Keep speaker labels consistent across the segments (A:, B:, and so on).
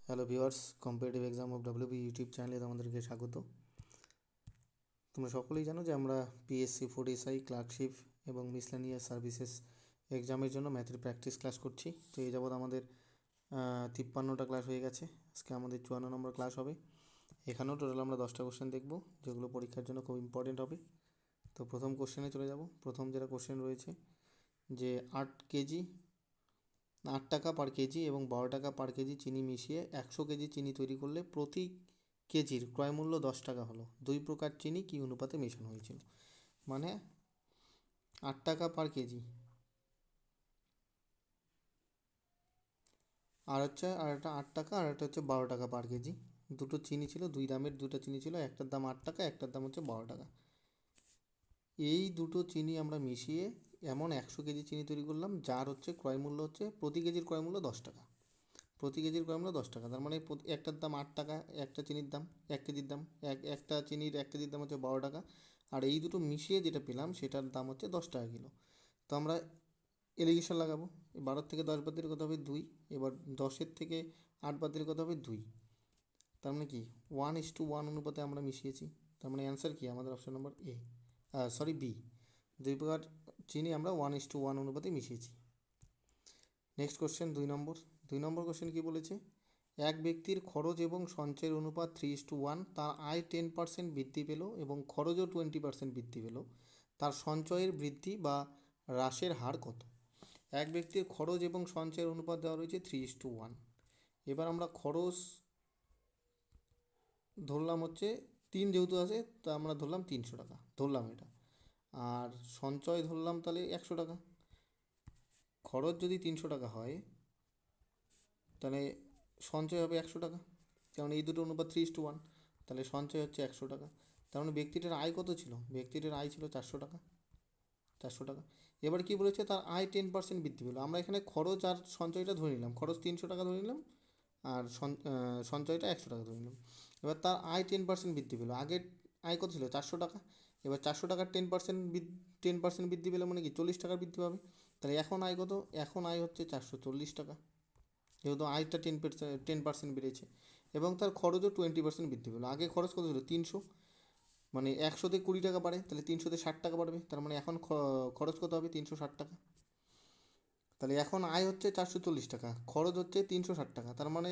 A: Hello viewers, competitive exam of WB YouTube চ্যানেলে তোমাদেরকে স্বাগত। তোমরা সকলেই জানো যে আমরা পিএসসি ফুড এসআই ক্লার্কশিপ এবং মিসলেনিয়াস সার্ভিসেস এক্সামের জন্য ম্যাথের প্র্যাকটিস ক্লাস করছি। তো এই যাবৎ আমাদের 53টা ক্লাস হয়ে গেছে। আজকে আমাদের 54 নম্বর ক্লাস হবে। এখানেও টোটাল আমরা 10টা কোশ্চেন দেখব, যেগুলো পরীক্ষার জন্য খুব ইম্পর্টেন্ট হবে। তো প্রথম কোশ্চেনে চলে যাব। প্রথম যেটা কোশ্চেন রয়েছে যে 8 টাকা পার কেজি এবং 12 টাকা পার কেজি চিনি মিশিয়ে 100 কেজি চিনি তৈরি করলে প্রতি কেজির ক্রয়মূল্য 10 টাকা হলো। দুই প্রকার চিনি কী অনুপাতে মেশানো হয়েছিল? মানে 8 টাকা পার কেজি আর একটা 8 টাকা আর একটা হচ্ছে 12 টাকা পার কেজি। দুটো চিনি ছিল, দুই দামের দুটো চিনি ছিল, একটার দাম 8 টাকা, একটার দাম হচ্ছে 12 টাকা। এই দুটো চিনি আমরা মিশিয়ে এমন 100 কেজি চিনি তৈরি করলাম যার হচ্ছে ক্রয়মূল্য হচ্ছে প্রতি কেজির ক্রয়মূল্য 10 টাকা। প্রতি কেজির ক্রয়মূল্য 10 টাকা, তার মানে একটার দাম 8 টাকা, একটা চিনির দাম 1 কেজির দাম একটা চিনির 1 কেজির দাম হচ্ছে 12 টাকা। আর এই দুটো মিশিয়ে যেটা পেলাম সেটার দাম হচ্ছে 10 টাকা কিলো। তো আমরা এলিগেশন লাগাবো। 12 থেকে 10 বাদ দিলে কত হবে? 2। এবার 10-এর থেকে 8 বাদ দিলে কত হবে? 2। তার মানে কি 1:1 অনুপাতে আমরা মিশিয়েছি। তার মানে অ্যান্সার কি আমাদের? Option number B. দুই প্রকার চিনি আমরা 1:1 অনুপাতে মিশিয়েছি। নেক্সট কোশ্চেন 2 নম্বর কোশ্চেন কী বলেছে? এক ব্যক্তির খরচ এবং সঞ্চয়ের অনুপাত 3:1, তার আয় 10% বৃদ্ধি পেল এবং খরচও 20% বৃদ্ধি পেল, তার সঞ্চয়ের বৃদ্ধি বা হ্রাসের হার কত? এক ব্যক্তির খরচ এবং সঞ্চয়ের অনুপাত দেওয়া রয়েছে 3:1। এবার আমরা খরচ ধরলাম হচ্ছে 3, যেহেতু আছে তা আমরা ধরলাম 300 টাকা, ধরলাম এটা। আর সঞ্চয় ধরলাম তাহলে 100 টাকা। খরচ যদি 300 টাকা হয় তাহলে সঞ্চয় হবে 100 টাকা, কারণ এই দুটো অনুপাত 3:1। তাহলে সঞ্চয় হচ্ছে 100 টাকা। তার মানে ব্যক্তিটার আয় কত ছিল? ব্যক্তিটার আয় ছিল 400 টাকা। 400 টাকা। এবার কি বলেছে? তার আয় 10% বৃদ্ধি পেলো। আমরা এখানে খরচ আর সঞ্চয়টা ধরে নিলাম, খরচ 300 টাকা ধরে নিলাম আর সঞ্চয়টা 100 টাকা ধরে নিলাম। এবার তার আয় 10% বৃদ্ধি পেলো। আগের আয় কত ছিল? 400 টাকা। এবার 400 টাকার 10% বৃদ্ধি পেলে মানে কি 40 টাকার বৃদ্ধি পাবে। তাহলে এখন আয় কত? এখন আয় হচ্ছে 440 টাকা, যেহেতু আয়টা 10% বেড়েছে। এবং তার খরচও 20% বৃদ্ধি পেলো। আগে খরচ কত ছিল? 300, মানে 100-তে 20 টাকা বাড়ে, তাহলে 300-তে 60 টাকা বাড়বে। তার মানে এখন খরচ কত হবে? 360 টাকা। তাহলে এখন আয় হচ্ছে 440 টাকা, খরচ হচ্ছে 360 টাকা। তার মানে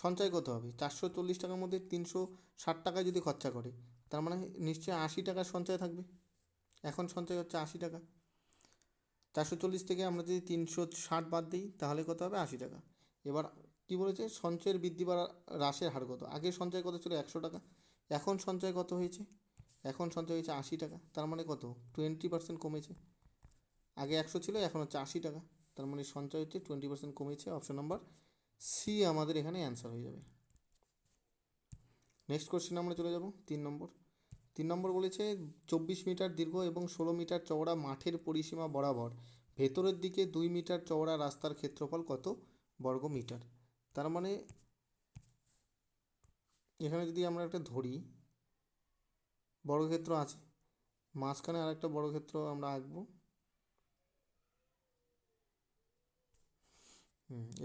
A: সঞ্চয় কত হবে? 440 টাকার মধ্যে 360 টাকা যদি খরচা করে, তার মানে নিশ্চয়ই 80 টাকার সঞ্চয় থাকবে। এখন সঞ্চয় হচ্ছে 80 টাকা। 440 থেকে আমরা যদি 360 বাদ দিই তাহলে কত হবে? 80 টাকা। এবার কি বলেছে? সঞ্চয়ের বৃদ্ধি বা হ্রাসের হার কত? আগে সঞ্চয় কত ছিল? 100 টাকা। এখন সঞ্চয় কত হয়েছে? এখন সঞ্চয় হয়েছে 80 টাকা। তার মানে কত? 20% কমেছে। আগে 100 ছিল, এখন হচ্ছে 80 টাকা। তার মানে সঞ্চয় হচ্ছে 20% কমেছে। অপশন নাম্বার সি আমাদের এখানে অ্যান্সার হয়ে যাবে। নেক্সট কোশ্চেন আমরা চলে যাব 3 নম্বর। 3 নম্বর বলেছে 24 মিটার দীর্ঘ এবং 16 মিটার চওড়া মাঠের পরিসীমা বরাবর ভেতরের দিকে 2 মিটার চওড়া রাস্তার ক্ষেত্রফল কত বর্গ মিটার? তার মানে এখানে যদি আমরা একটা ধরি, বর্গক্ষেত্র আছে, মাঝখানে আর একটা বর্গক্ষেত্র আমরা আঁকবো।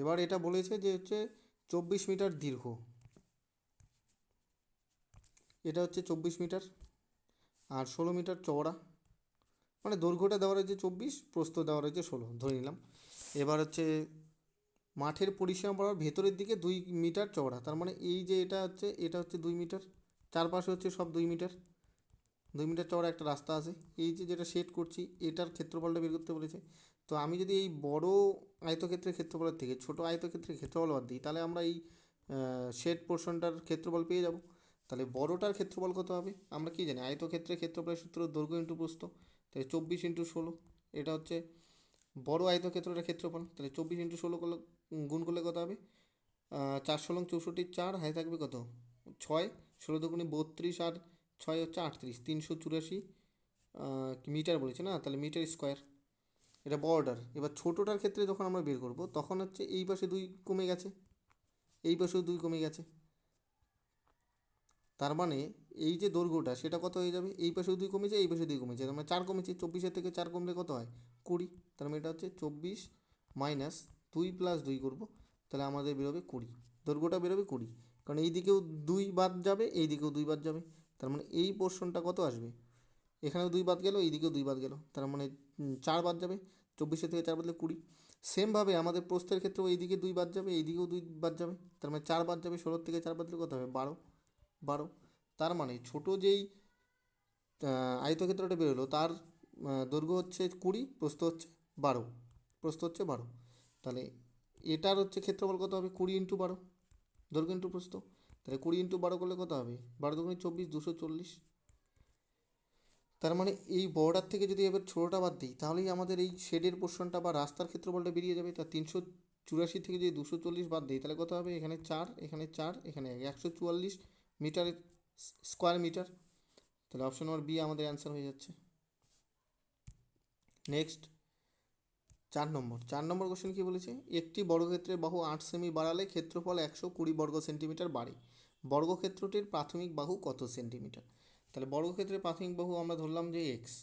A: এবার এটা বলেছে যে হচ্ছে 24 মিটার দীর্ঘ, এটা হচ্ছে 24 মিটার আর 16 মিটার চওড়া, মানে দৈর্ঘ্যটা দেওয়া রয়েছে 24, প্রস্থ দেওয়া রয়েছে 16, ধরে নিলাম। এবার হচ্ছে মাঠের পরিসীমা বরাবর ভেতরের দিকে 2 মিটার চওড়া, তার মানে এই যে এটা হচ্ছে 2 মিটার, চারপাশে হচ্ছে সব 2 মিটার, 2 মিটার চওড়া একটা রাস্তা আছে। এই যে যেটা সেট করছি এটার ক্ষেত্রফলটা বের করতে বলেছে। তো আমি যদি এই বড় আয়তক্ষেত্রের ক্ষেত্রফলের থেকে ছোট আয়তক্ষেত্রের ক্ষেত্রফল বাদ দিই, তাহলে আমরা এই শেড পোর্শনটার ক্ষেত্রফল পেয়ে যাব। তাহলে বড়টার ক্ষেত্রফল কত হবে? আমরা কি জানি? আয়তক্ষেত্রের ক্ষেত্রফলের সূত্র দৈর্ঘ্য ইন্টু প্রস্থ। তাহলে 24 × 16, এটা হচ্ছে বড় আয়তক্ষেত্রটার ক্ষেত্রফল। তাহলে 24 × 16 করলে গুণ করলে কত হবে? 4 × 16 = 64, 4 হাতে থাকবে কত? 6, 16 দুগুণে 32 আর 6 হচ্ছে 38, 384 মিটার বলেছে না, তাহলে মিটার স্কোয়ার। এটা বড়টার। এবার ছোটোটার ক্ষেত্রে যখন আমরা বের করব তখন হচ্ছে এই পাশে 2 কমে গেছে, এই পাশেও 2 কমে গেছে। তার মানে এই যে দৈর্ঘ্যটা সেটা কত হয়ে যাবে? এই পাশেও 2 কমেছে, এই পাশে 2 কমেছে, তার মানে 4 কমেছে। 24-এর থেকে 4 কমলে কত হয়? 20। তার মানে এটা হচ্ছে 24 - 2 + 2 করব, তাহলে আমাদের বেরোবে 20। দৈর্ঘ্যটা বেরোবে 20, কারণ এই দিকেও 2 বাদ যাবে, এই দিকেও 2 বাদ যাবে, তার মানে এই পোর্শনটা কত আসবে, এখানেও 2 বাদ গেল, এই দিকেও 2 বাদ গেল, তার মানে 4 বাদ যাবে, 24 থেকে 4 বাদলে 20। সেমভাবে আমাদের প্রস্থের ক্ষেত্রেও এই দিকে 2 বাদ যাবে, এই দিকেও 2 বাদ যাবে, তার মানে 4 বাদ যাবে, 16 থেকে 4 বাদলে কত হবে, 12। তার মানে ছোট যেই আয়তক্ষেত্রটা বেরোলো তার দৈর্ঘ্য হচ্ছে 20, প্রস্থ হচ্ছে 12, তাহলে এটার হচ্ছে ক্ষেত্রফল কত হবে, 20 ইন্টু 12, দৈর্ঘ্য ইন্টু প্রস্থ, তাহলে 20 ইন্টু 12 করলে কত হবে, 12 দুগুণে 24, 240। তার মানে এই বর্ডার থেকে যদি এবার ছোটোটা বাদ দিই তাহলেই আমাদের এই শেডের পোর্শনটা বা রাস্তার ক্ষেত্রফলটা বেরিয়ে যাবে। তা 384 থেকে যদি 240 বাদ দিই তাহলে কত হবে, এখানে 4, এখানে 4, এখানে 144 মিটারের স্কোয়ার মিটার। তাহলে অপশন নম্বর বি আমাদের অ্যান্সার হয়ে যাচ্ছে। নেক্সট 4 নম্বর কোশ্চেন কী বলেছে, একটি বর্গক্ষেত্রের বাহু 8 সেমি বাড়ালে ক্ষেত্রফল 120 বর্গ সেন্টিমিটার বাড়ে, বর্গক্ষেত্রটির প্রাথমিক বাহু কত সেন্টিমিটার। তাহলে বর্গক্ষেত্রের প্রাথমিক বাহু আমরা ধরলাম যে এক্স,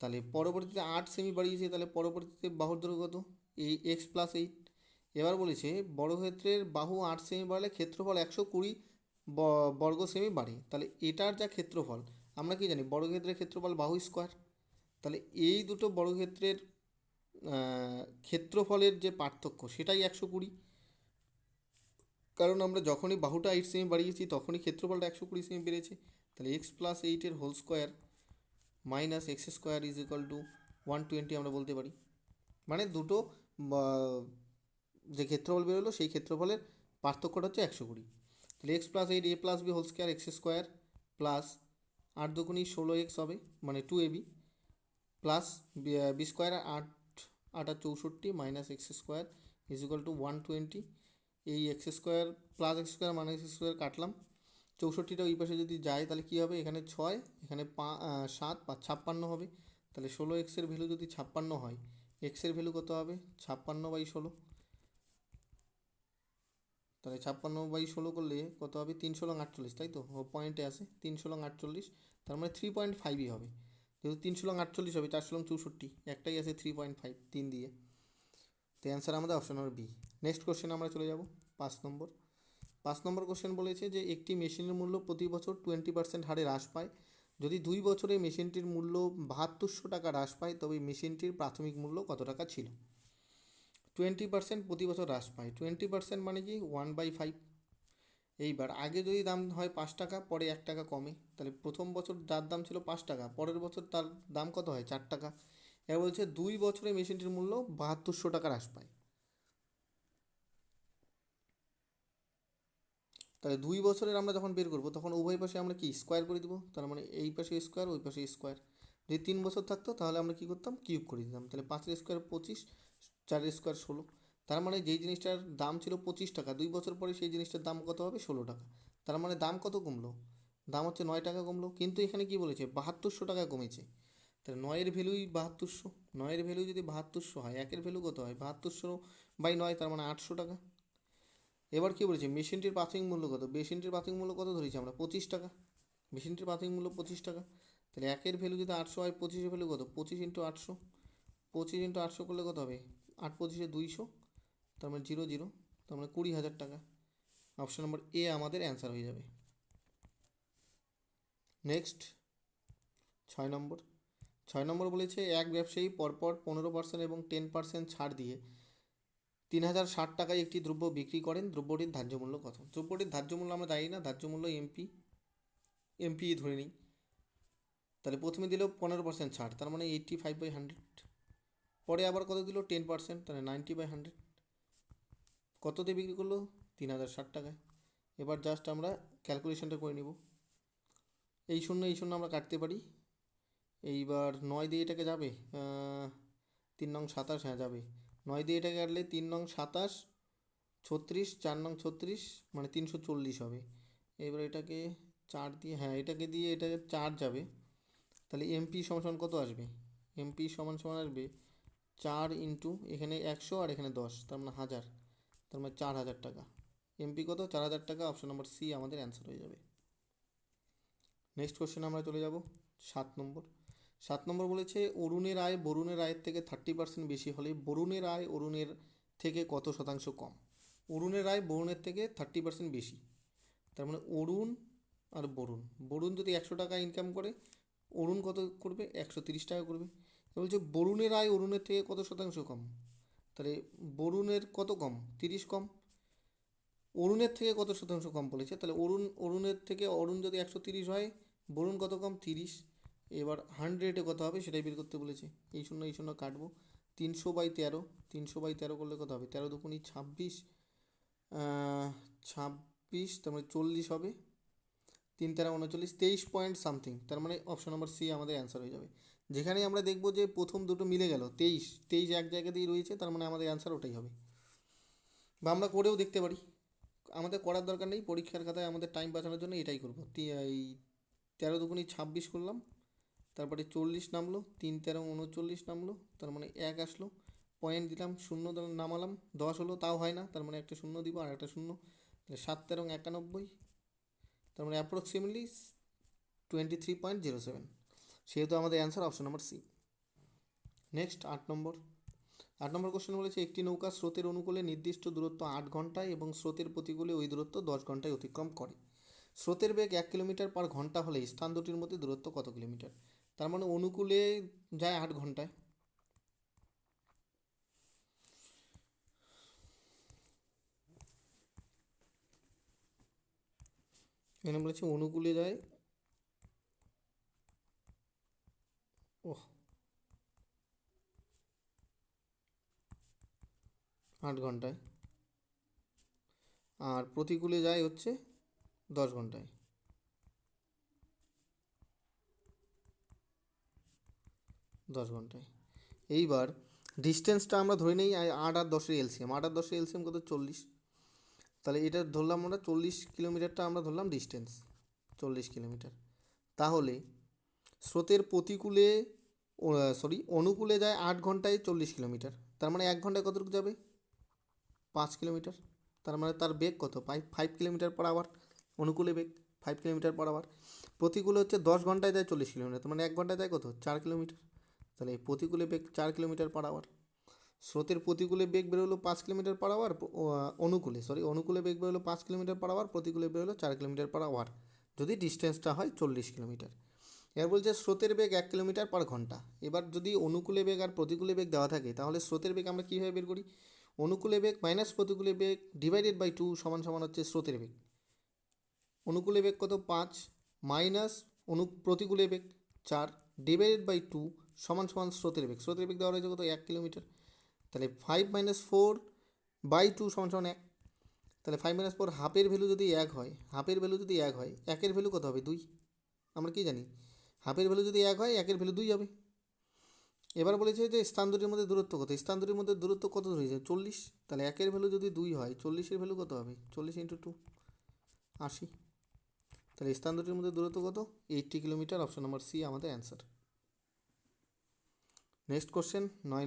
A: তাহলে পরবর্তীতে 8 সেমি বাড়িয়েছে, তাহলে পরবর্তীতে বাহুর দৈর্ঘ্য কত, এই এক্স প্লাস 8। এবার বলেছে বর্গক্ষেত্রের বাহু 8 সেমি বাড়লে ক্ষেত্রফল 120 বর্গ সেমি বাড়ে, তাহলে এটার যা ক্ষেত্রফল আমরা কি জানি, বর্গক্ষেত্রের ক্ষেত্রফল বাহু স্কোয়ার, তাহলে এই দুটো বর্গক্ষেত্রের ক্ষেত্রফলের যে পার্থক্য সেটাই 120, কারণ আমরা যখনই বাহুটা 8 সেমি বাড়িয়েছি তখনই ক্ষেত্রফলটা 120 সেমি বেড়েছে। তাহলে এক্স প্লাস 8-এর whole square minus x square is equal to 120 আমরা বলতে পারি, মানে দুটো যে ক্ষেত্রফল বেরোলো সেই ক্ষেত্রফলের পার্থক্যটা হচ্ছে 120। তাহলে x plus 8 a plus b whole square x square plus 8 দুগুণি 16x হবে মানে 2ab plus b square 8 8 64 minus x square is equal to 120। এই x square plus x square minus x square কাটলাম, 64টা ওই পাশে যদি যায় তাহলে কী হবে, এখানে 6, এখানে 7, 56 হবে। তাহলে 16xের ভ্যালু যদি 56 হয়, এক্সের ভ্যালু কত হবে, 56/16, তাহলে 56/16 করলে কত হবে, 3 × 48, তাই তো পয়েন্টে আসে 3 × 48, তার মানে 3.5ই হবে, যেহেতু 3 × 48 হবে, 4 × 64 একটাই আছে 3.5 3 দিয়ে, তো অ্যান্সার আমাদের option number B. Next question আমরা চলে যাব 5 নম্বর কোশ্চেন বলেছে যে একটি মেশিনের মূল্য প্রতি বছর 20% হারে হ্রাস পায়, যদি 2 বছরে মেশিনটির মূল্য 7200 টাকা হ্রাস পায় তবে মেশিনটির প্রাথমিক মূল্য কত টাকা ছিল। 20% প্রতি বছর হ্রাস পায়, 20% মানে কি 1/5। এইবার আগে যদি দাম হয় 5 টাকা, পরে 1 টাকা কমে, তাহলে প্রথম বছর যার দাম ছিল 5 টাকা, পরের বছর তার দাম কত হয় 4 টাকা। এবার বলছে 2 বছরে মেশিনটির মূল্য 7200 টাকা হ্রাস পায়, তাহলে 2 বছরের আমরা যখন বের করবো তখন উভয় পাশে আমরা কি স্কোয়ার করে দিব, তার মানে এই পাশে স্কোয়ার ওই পাশে স্কোয়ার। যদি 3 বছর থাকতো তাহলে আমরা কি করতাম, কিউব করে দিতাম, তাহলে 5 স্কোয়ার 25, 4 স্কোয়ার 16, তার মানে যেই জিনিসটার দাম ছিল 25 টাকা 2 বছর পরে সেই জিনিসটার দাম কত হবে 16 টাকা, তার মানে দাম কত কমলো, দাম হচ্ছে 9 টাকা কমলো, কিন্তু এখানে কি বলেছে 7200 টাকা কমেছে, তাহলে 9-এর ভ্যালুই 7200, 9-এর ভ্যালু যদি 7200 হয়, একের ভ্যালু কত হয় 7200/9, তার মানে 800 টাকা। এবার কী বলেছে মেশিনটির প্রাথমিক মূল্য কত, মেশিনটির প্রাথমিক মূল্য কত ধরেছি আমরা 25 টাকা, মেশিনটির প্রাথমিক মূল্য 25 টাকা, তাহলে একের ভ্যালু যদি 800 হয়, 25-এর ভ্যালু কত 25 × 800, 25 × 800 করলে কত হবে 8 25-এ 200, তার মানে 0 0, তার মানে 20,000 টাকা। অপশন নম্বর এ আমাদের অ্যান্সার হয়ে যাবে। নেক্সট 6 নম্বর বলেছে এক ব্যবসায়ী পরপর 15% এবং 10% ছাড় দিয়ে 3060 টাকায় একটি দ্রব্য বিক্রি করেন, দ্রব্যটির ধার্য মূল্য কত। দ্রব্যটির ধার্য মূল্য আমরা জানি না, ধার্য মূল্য এমপি ধরে নিই, তাহলে প্রথমে দিল 15% ছাড়, তার মানে 85/100, পরে আবার কত দিল 10%, তাহলে 90/100, কততে বিক্রি করলো 3060 টাকায়। এবার জাস্ট আমরা ক্যালকুলেশনটা করে নিব, এই শূন্য আমরা কাটতে পারি, এইবার 9 দিয়ে এটাকে যাবে 3 নং 27, হ্যাঁ যাবে, 9 দিয়ে এটাকে কাটলে 3 নং 27, 36, 4 নং 36, মানে 340 হবে। এবার এটাকে 4 দিয়ে, হ্যাঁ এটাকে দিয়ে এটাকে 4 যাবে, তাহলে এমপি সমান কত আসবে, এমপি সমান আসবে 4 ইন্টু এখানে 100 আর এখানে 10, তার মানে 1000, তার মানে 4000 টাকা। এমপি কত 4000 টাকা, অপশন নম্বর সি আমাদের অ্যান্সার হয়ে যাবে। নেক্সট কোশ্চেন আমরা চলে যাব 7 নম্বর বলেছে অরুণের আয় বরুণের আয়ের থেকে 30% বেশি হলে বরুণের আয় অরুণের থেকে কত শতাংশ কম। অরুণের আয় বরুণের থেকে 30% বেশি। তার মানে অরুণ আর বরুণ, বরুণ যদি 100 টাকা ইনকাম করে, অরুণ কত করবে? 130 টাকা করবে। বলছে বরুণের আয় অরুণের থেকে কত শতাংশ কম? তাহলে বরুণের কত কম? 30 কম। অরুণের থেকে কত শতাংশ কম বলেছে, তাহলে অরুণের থেকে অরুণ যদি 130 হয়, বরুণ কত কম? 30। এবার 100-এ কত হবে সেটাই বের করতে বলেছে। এই শূন্য কাটবো। 300/13, 300/13 করলে কত হবে? 13 দুগুণি 26, 26, তার মানে 40 হবে। 3 × 39, 23 পয়েন্ট সামথিং। তার মানে অপশন নাম্বার সি আমাদের অ্যান্সার হয়ে যাবে। যেখানেই আমরা দেখবো যে প্রথম দুটো মিলে গেল, 23 23 এক জায়গাতেই রয়েছে, তার মানে আমাদের অ্যান্সার ওটাই হবে। বা আমরা করেও দেখতে পারি, আমাদের করার দরকার নেই, পরীক্ষার খাতায় আমাদের টাইম বাঁচানোর জন্য এটাই করবো। এই 13 দুগুণি 26 করলাম, তারপরে 40 নামলো, 3 × 13 = 39 নামলো, তার মানে 1 আসলো। পয়েন্ট দিলাম, শূন্য নামালাম, 10 হলো, তাও হয় না, তার মানে একটা শূন্য দিব আর একটা শূন্য, তাহলে 7 × 13 = 91, তার মানে অ্যাপ্রক্সিমেটলি 23.07। সেহেতু আমাদের answer option number C. Next 8 number question বলেছে একটি নৌকা স্রোতের অনুকূলে নির্দিষ্ট দূরত্ব 8 ঘন্টায় এবং স্রোতের প্রতিকূলে ওই দূরত্ব 10 ঘন্টায় অতিক্রম করে। স্রোতের বেগ 1 কিলোমিটার/ঘন্টা হলে স্থান দুটির মধ্যে দূরত্ব কত কিলোমিটার? তার মানে অনুকূলে যায় 8 ঘন্টায়, এখানে বলেছে অনুকূলে যায় 8 ঘন্টায়, আর প্রতিকূলে যায় হচ্ছে 10 ঘন্টায়। 10 ঘন্টায়। এইবার ডিস্টেন্সটা আমরা ধরে নিই 8 আর 10-এর এলসিএম, 8 আর 10-এর এলসিএম কত? 40। তাহলে এটা ধরলাম আমরা 40 কিলোমিটারটা আমরা ধরলাম ডিস্টেন্স, 40 কিলোমিটার। তাহলে স্রোতের প্রতিকূলে, অনুকূলে যায় 8 ঘন্টায় 40 কিলোমিটার, তার মানে 1 ঘন্টায় কতটুকু যাবে? 5 কিলোমিটার। তার মানে তার বেগ কত? 5 কিলোমিটার/আওয়ার। অনুকূলে বেগ 5 কিলোমিটার/আওয়ার। প্রতিকূলে হচ্ছে 10 ঘন্টায় যায় 40 কিলোমিটার, তার মানে 1 ঘন্টায় যায় কত? 4 কিলোমিটার। তাহলে এই প্রতিকূলে বেগ 4 কিলোমিটার/আওয়ার। স্রোতের প্রতিকূলে বেগ বেরোলো 5 কিলোমিটার/আওয়ার, অনুকূলে বেগ বেরোলো 5 কিলোমিটার/আওয়ার, প্রতিকূলে বেরোলো 4 কিলোমিটার/আওয়ার, যদি ডিস্টেন্সটা হয় 40 কিলোমিটার। এবার বলছে স্রোতের বেগ 1 কিলোমিটার/ঘন্টা। এবার যদি অনুকূলে বেগ আর প্রতিকূলে বেগ দেওয়া থাকে, তাহলে স্রোতের বেগ আমরা কীভাবে বের করি? অনুকূলে বেগ মাইনাস প্রতিকূলে বেগ ডিভাইডেড বাই 2 সমান সমান হচ্ছে স্রোতের বেগ। অনুকূলে বেগ কত? 5 মাইনাস প্রতিকূলে বেগ 4 ডিভাইডেড বাই 2 সমান সমান স্রোতের বেগ। স্রোতের বেগ দেওয়া রয়েছে কত? 1 কিলোমিটার। তাহলে 5 - 4/2 সমান সমান 1। তাহলে 5 - 4 হাফের ভ্যালু যদি 1 হয়, একের ভ্যালু কত হবে? 2। আমরা কি জানি? হাফের ভ্যালু যদি 1 হয়, একের ভ্যালু 2 হবে। এবার বলেছে যে স্থান দুটির মধ্যে দূরত্ব কত? স্থান দুটির মধ্যে দূরত্ব কত ধরেছে? 40। তাহলে একের ভ্যালু যদি 2 হয়, 40-এর ভ্যালু কত হবে? 40 × 2 80। তাহলে স্থান দুটির মধ্যে দূরত্ব কত? 80 কিলোমিটার। অপশন নাম্বার সি আমাদের অ্যান্সার। নেক্সট কোশ্চেন 9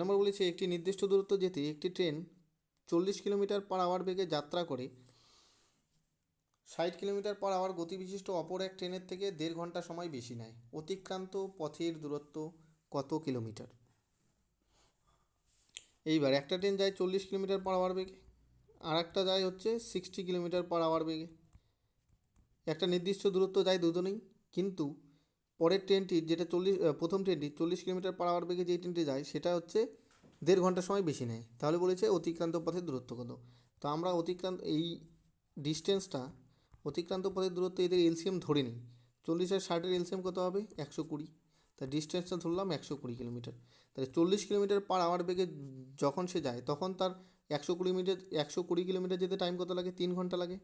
A: নম্বর বলেছে একটি নির্দিষ্ট দূরত্ব যেতে একটি ট্রেন 40 কিলোমিটার/আওয়ার বেগে যাত্রা করে 60 কিলোমিটার/আওয়ার গতিবিশিষ্ট অপর এক ট্রেনের থেকে 1.5 ঘন্টা সময় বেশি নেয়। অতিক্রান্ত পথের দূরত্ব কত কিলোমিটার? এইবার একটা ট্রেন যায় 40 কিলোমিটার/আওয়ার বেগে, আর একটা যায় হচ্ছে 60 কিলোমিটার/আওয়ার বেগে। একটা নির্দিষ্ট দূরত্ব যায় দুজনেই, কিন্তু পরের ট্রেনটির যেটা প্রথম ট্রেনটি 40 কিলোমিটার/আওয়ার বেগে যে ট্রেনটি যায় সেটা হচ্ছে 1.5 ঘন্টা সময় বেশি নেয়। তাহলে বলেছে অতিক্রান্ত পথের দূরত্ব কত? তো আমরা অতিক্রান্ত পথের দূরত্ব এদের এলসিএম ধরে নিই। 40 আর 60-এর এলসিএম কত হবে? 120। তা ডিস্টেন্সটা ধরলাম 120 কিলোমিটার। তাহলে 40 কিলোমিটার/আওয়ার বেগে যখন সে যায়, তখন তার 120 কিলোমিটার যেতে টাইম কত লাগে? 3 ঘন্টা লাগে।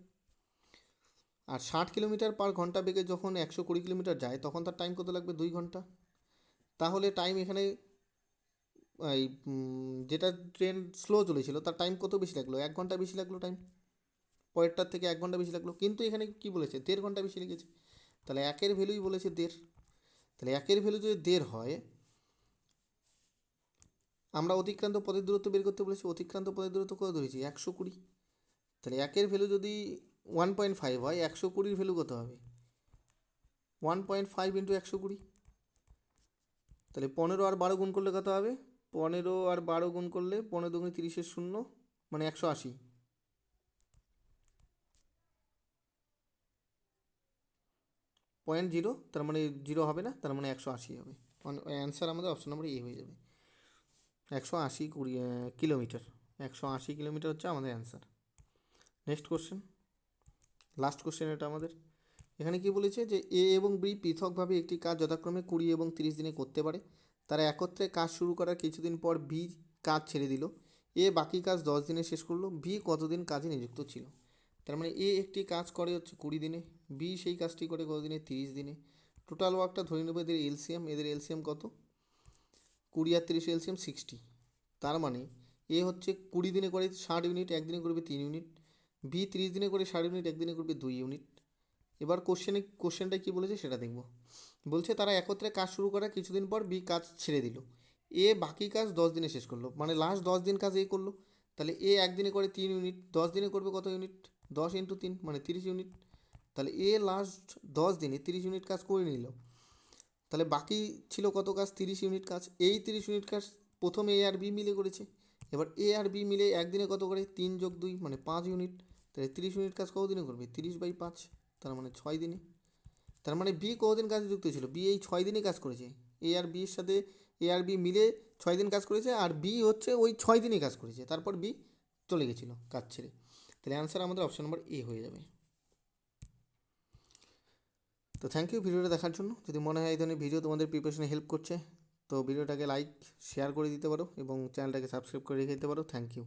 A: আর 60 কিলোমিটার/ঘন্টা বেগে যখন 120 কিলোমিটার যায়, তখন তার টাইম কত লাগবে? 2 ঘন্টা। তাহলে টাইম এখানে এই যেটা ট্রেন স্লো চলেছিল তার টাইম কত বেশি লাগলো? 1 ঘন্টা বেশি লাগলো টাইম, পরেরটার থেকে 1 ঘন্টা বেশি লাগলো। কিন্তু এখানে কি বলেছে? 1.5 ঘন্টা বেশি লেগেছে। তাহলে একের ভ্যালুই বলেছে 1.5। তাহলে একের ভ্যালু যদি 1.5 হয়, আমরা অতিক্রান্ত পথের দূরত্ব বের করতে বলেছি। অতিক্রান্ত পথের দূরত্ব কত ধরেছি? 120। তাহলে একের ভ্যালু যদি 1.5 হয়, 120-র ভ্যালু কত হবে? 1.5 × 120। তাহলে 15 আর 12 গুণ করলে কত হবে? 15 আর 12 গুণ করলে 15 দুগুণে 30-এর 0 মানে 180, পয়েন্ট জিরো, তার মানে জিরো হবে না, তার মানে 180 হবে। অ্যান্সার আমাদের অপশন নম্বর এ হয়ে যাবে। 180 কিলোমিটার, 180 কিলোমিটার হচ্ছে আমাদের answer. Next question, last question এটা আমাদের। এখানে কি বলেছে যে এ এবং বি পৃথকভাবে একটি কাজ যথাক্রমে 20 এবং 30 দিনে করতে পারে। তারা একত্রে কাজ শুরু করার কিছুদিন পর বি কাজ ছেড়ে দিল। এ বাকি কাজ 10 দিনে শেষ করলো। বি কতদিন কাজে নিযুক্ত ছিল? তার মানে এ একটি কাজ করে হচ্ছে 20 দিনে, বি সেই কাজটি করে কত দিনে? 30 দিনে। টোটাল ওয়ার্কটা ধরে নেবো এদের এলসিএম, এদের এলসিএম কত? 20 আর 30 এলসিএম 60। তার মানে এ হচ্ছে 20 দিনে করে 60 ইউনিট, একদিনে করবে 3 ইউনিট। বি 30 দিনে করে 60 ইউনিট, একদিনে করবে 2 ইউনিট। এবার কোশ্চেনটা কী বলেছে সেটা দেখব। বলছে তারা একত্রে কাজ শুরু করার কিছুদিন পর বি কাজ ছেড়ে দিল। এ বাকি কাজ 10 দিনে শেষ করলো, মানে লাস্ট 10 দিন কাজ এ করলো। তাহলে এ একদিনে করে 3 ইউনিট, 10 দিনে করবে কত ইউনিট? 10 ইন্টু 3 মানে 30 ইউনিট। তাহলে এ লাস্ট 10 দিনে 30 ইউনিট কাজ করে নিল। তাহলে বাকি ছিল কত কাজ? 30 ইউনিট কাজ। এই 30 ইউনিট কাজ প্রথমে এ আর বি মিলে করেছে। এবার এ আর বি মিলে একদিনে কত করে? 3 যোগ 2 মানে 5 ইউনিট। তাহলে 30 ইউনিট কাজ কত দিনে করবে? 30/5, তার মানে 6 দিনে। তার মানে বি কতদিন কাজে যুক্ত ছিল? বি এই 6 দিনই কাজ করেছে। এ আর বির সাথে এ আর বি মিলে 6 দিন কাজ করেছে, আর বি হচ্ছে ওই 6 দিনই কাজ করেছে, তারপর বি চলে গেছিলো কাজ ছেড়ে। তাহলে অ্যান্সার আমাদের অপশন নম্বর এ হয়ে যাবে। তো থ্যাংক ইউ ভিডিওটা দেখার জন্য। যদি মনে হয় এই ধরনের ভিডিও তোমাদের প্রিপারেশনে হেল্প করছে, তো ভিডিওটাকে লাইক শেয়ার করে দিতে পারো এবং চ্যানেলটাকে সাবস্ক্রাইব করে রেখে দিতে পারো। Thank you.